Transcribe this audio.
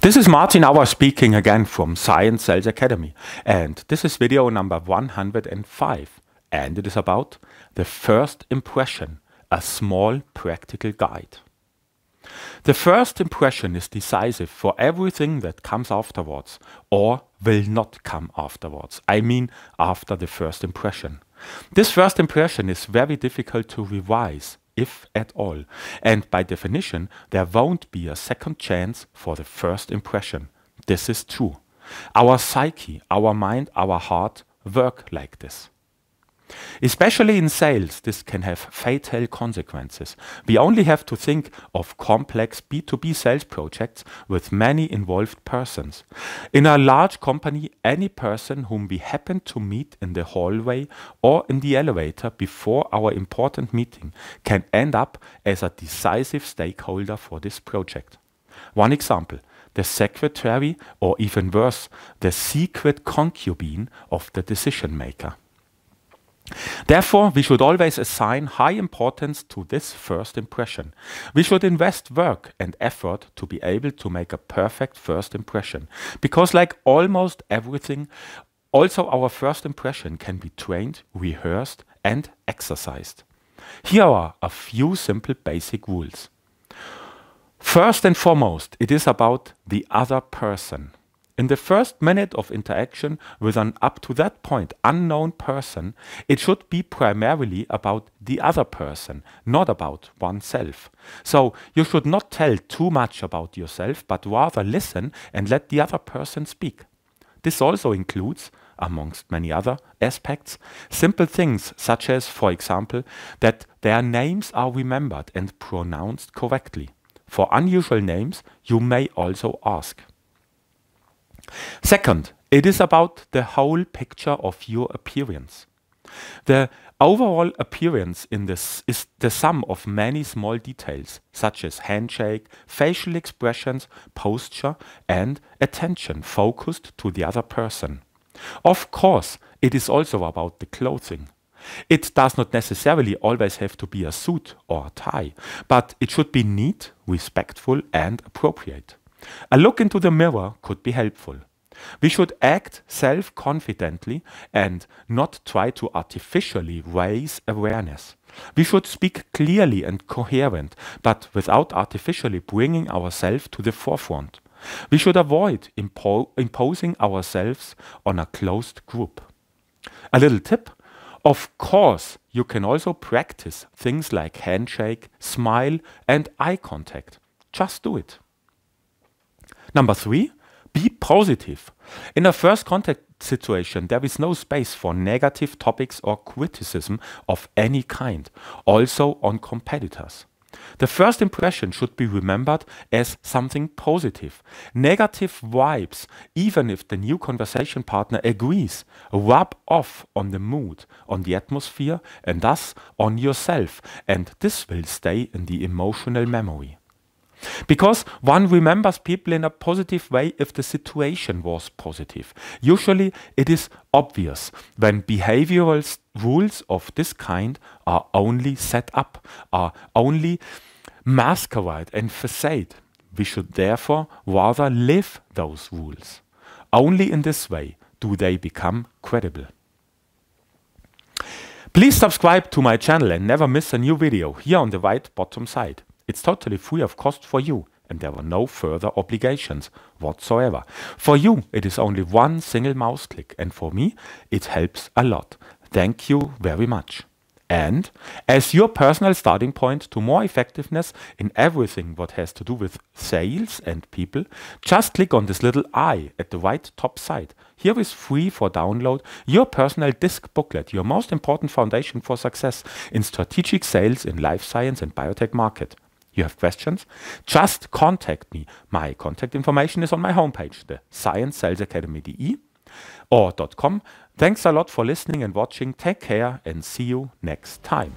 This is Martin Auer speaking again from Science Sales Academy, and this is video number 105, and it is about the first impression, a small practical guide. The first impression is decisive for everything that comes afterwards or will not come afterwards. I mean after the first impression. This first impression is very difficult to revise, if at all, and by definition there won't be a second chance for the first impression. This is true. Our psyche, our mind, our heart work like this. Especially in sales, this can have fatal consequences. We only have to think of complex B2B sales projects with many involved persons. In a large company, any person whom we happen to meet in the hallway or in the elevator before our important meeting can end up as a decisive stakeholder for this project. One example: the secretary, or even worse, the secret concubine of the decision maker. Therefore, we should always assign high importance to this first impression. We should invest work and effort to be able to make a perfect first impression, because like almost everything, also our first impression can be trained, rehearsed and exercised. Here are a few simple basic rules. First and foremost, it is about the other person. In the first minute of interaction with an up to that point unknown person, it should be primarily about the other person, not about oneself. So you should not tell too much about yourself, but rather listen and let the other person speak. This also includes, amongst many other aspects, simple things such as, for example, that their names are remembered and pronounced correctly. For unusual names, you may also ask. Second, it is about the whole picture of your appearance. The overall appearance in this is the sum of many small details, such as handshake, facial expressions, posture, and attention focused to the other person. Of course, it is also about the clothing. It does not necessarily always have to be a suit or a tie, but it should be neat, respectful, and appropriate. A look into the mirror could be helpful. We should act self-confidently and not try to artificially raise awareness. We should speak clearly and coherent, but without artificially bringing ourselves to the forefront. We should avoid imposing ourselves on a closed group. A little tip: of course, you can also practice things like handshake, smile, and eye contact. Just do it. Number 3, be positive. In a first contact situation, there is no space for negative topics or criticism of any kind, also on competitors. The first impression should be remembered as something positive. Negative vibes, even if the new conversation partner agrees, rub off on the mood, on the atmosphere, and thus on yourself, and this will stay in the emotional memory. Because one remembers people in a positive way if the situation was positive. Usually it is obvious when behavioral rules of this kind are only set up, are only masquerade and facade. We should therefore rather live those rules. Only in this way do they become credible. Please subscribe to my channel and never miss a new video here on the right bottom side. It's totally free of cost for you, and there are no further obligations whatsoever. For you, it is only one single mouse click, and for me, it helps a lot. Thank you very much. And as your personal starting point to more effectiveness in everything what has to do with sales and people, just click on this little eye at the right top side. Here is free for download your personal disc booklet, your most important foundation for success in strategic sales in life science and biotech market. You have questions? Just contact me. My contact information is on my homepage, the sciencesalesacademy.de or .com. Thanks a lot for listening and watching. Take care and see you next time.